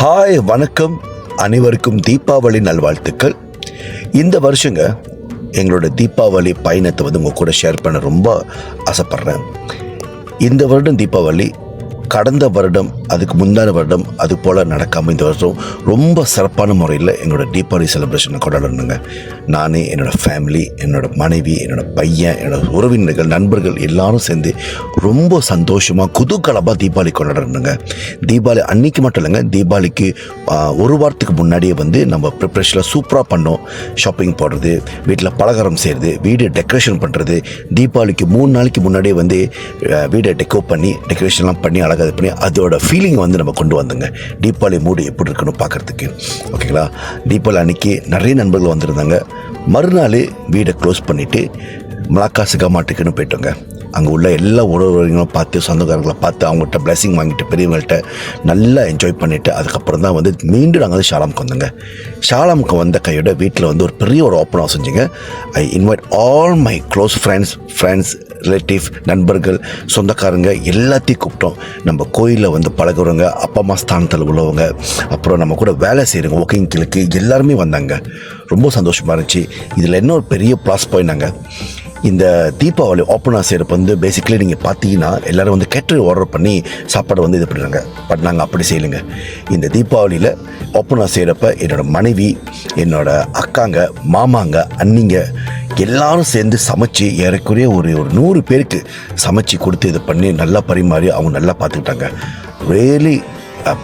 Hi, வணக்கம். அனைவருக்கும் தீபாவளி நல்வாழ்த்துக்கள். இந்த வருஷங்க எங்களோட தீபாவளி பயணத்தை வந்து உங்கள் கூட ஷேர் பண்ண ரொம்ப ஆசைப்பட்றேன். இந்த வருடம் தீபாவளி கடந்த வருடம், அதுக்கு முந்தான வருடம் அது போல் நடக்காமல் இந்த வருஷம் ரொம்ப சிறப்பான முறையில் எங்களோட தீபாவளி செலிப்ரேஷனை கொண்டாடணுங்க. நானே, என்னோடய ஃபேமிலி, என்னோடய மனைவி, என்னோடய பையன், என்னோடய உறவினர்கள், நண்பர்கள் எல்லாரும் சேர்ந்து ரொம்ப சந்தோஷமாக குதூகலமாக தீபாவளி கொண்டாடணுங்க. தீபாவளி அன்றைக்கி மட்டும் இல்லைங்க, தீபாவளிக்கு ஒரு வாரத்துக்கு முன்னாடியே வந்து நம்ம ப்ரிப்ரேஷனில் சூப்பராக பண்ணோம். ஷாப்பிங் போடுறது, வீட்டில் பலகாரம் செய்கிறது, வீடு டெக்கரேஷன் பண்ணுறது, தீபாவளிக்கு 3 நாளைக்கு முன்னாடியே வந்து வீடை டெக்கரேஷன்லாம் பண்ணி அழகாக பண்ணி அதோட ஃபீலிங் வந்து நம்ம கொண்டு வந்தோங்க. தீபாவளி மூடு எப்படி இருக்கணும் பார்க்குறதுக்கு. ஓகேங்களா? தீபாவளி அன்றைக்கி நிறைய நண்பர்கள் வந்திருந்தாங்க. மறுநாள் வீடை க்ளோஸ் பண்ணிவிட்டு மலாக்கா சிகாமாட்டுக்குன்னு போயிட்டோங்க. அங்கே உள்ள எல்லா உறவுகளும் பார்த்து, சொந்தக்காரங்களை பார்த்து, அவங்கள்ட்ட பிளெஸிங் வாங்கிட்டு, பெரியவங்கள்ட்ட நல்லா என்ஜாய் பண்ணிவிட்டு அதுக்கப்புறம் தான் வந்து மீண்டும் நாங்கள் வந்து ஷாலாமுக்கு வந்தோங்க. ஷாலாமுக்கு வந்த கையோட வீட்டில் வந்து ஒரு பெரிய ஒரு ஓப்பன் ஹவுஸ் செஞ்சுங்க. I invite all my close friends, relative, நண்பர்கள், சொந்தக்காரங்க எல்லாத்தையும் கூப்பிட்டோம். நம்ம கோயிலில் வந்து பழகுறவங்க, அப்பா அம்மா ஸ்தானத்தில் உள்ளவங்க, அப்புறம் நம்ம கூட வேலை செய்கிறவங்க, ஒர்க்கிங் கிழக்கு எல்லாருமே வந்தாங்க. ரொம்ப சந்தோஷமாக இருந்துச்சு. இதில் என்ன ஒரு பெரிய ப்ளஸ் பாயிண்ட், இந்த தீபாவளி ஓப்பனாக செய்கிறப்ப வந்து பேசிக்கலி நீங்கள் பார்த்தீங்கன்னா எல்லோரும் வந்து கேட்டரிங் ஆர்டர் பண்ணி சாப்பாடு வந்து இது பண்ணுறாங்க. பட் நாங்கள் அப்படி செய்யலைங்க. இந்த தீபாவளியில் ஓப்பனாக செய்கிறப்ப என்னோடய மனைவி, என்னோடய அக்காங்க, மாமாங்க, அண்ணிங்க எல்லாரும் சேர்ந்து சமைச்சு ஏறக்குறைய ஒரு 100 பேருக்கு சமைச்சு கொடுத்து இது பண்ணி நல்லா பரிமாறி அவங்க நல்லா பார்த்துக்கிட்டாங்க. Really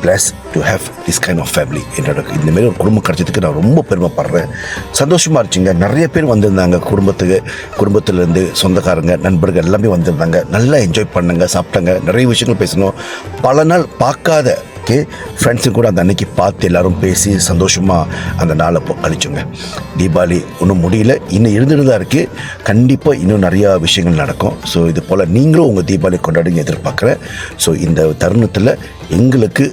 bless to have this kind of family. என்னோட இந்தமாரி ஒரு குடும்பம் கிடச்சதுக்கு நான் ரொம்ப பெருமைப்படுறேன். சந்தோஷமாக இருந்துச்சுங்க. நிறைய பேர் வந்திருந்தாங்க. குடும்பத்துலேருந்து சொந்தக்காரங்க, நண்பர்கள் எல்லாமே வந்திருந்தாங்க. நல்லா என்ஜாய் பண்ணாங்க, சாப்பிட்டாங்க, நிறைய விஷயங்கள் பேசணும். பல நாள் பார்க்காத ஃப்ரெண்ட்ஸும் கூட அந்த அன்னைக்கு பார்த்து எல்லோரும் பேசி சந்தோஷமாக அந்த நாளை கழிச்சோங்க. தீபாவளி ஒன்றும் முடியல, இன்னும் இருந்துட்டு தான் இருக்குது. கண்டிப்பாக இன்னும் நிறையா விஷயங்கள் நடக்கும். ஸோ இது போல் நீங்களும் உங்கள் தீபாவளி கொண்டாடுங்க எதிர்பார்க்குறேன். ஸோ இந்த தருணத்தில் எங்களுக்கு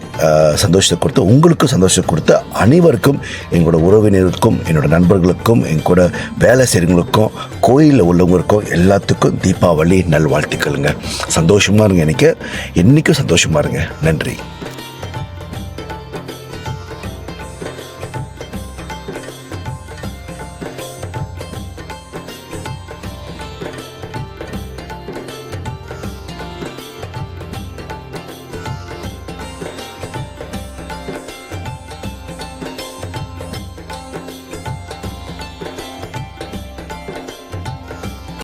சந்தோஷத்தை கொடுத்து, உங்களுக்கும் சந்தோஷத்தை கொடுத்த அனைவருக்கும், எங்களோட உறவினருக்கும், என்னோடய நண்பர்களுக்கும், எங்கூட வேலை செய்கிறவங்களுக்கும், கோயிலில் உள்ளவங்களுக்கும் எல்லாத்துக்கும் தீபாவளி நல்வாழ்த்துக்களுங்க. சந்தோஷமாக இருங்க. என்றைக்கும் சந்தோஷமாக இருங்க. நன்றி.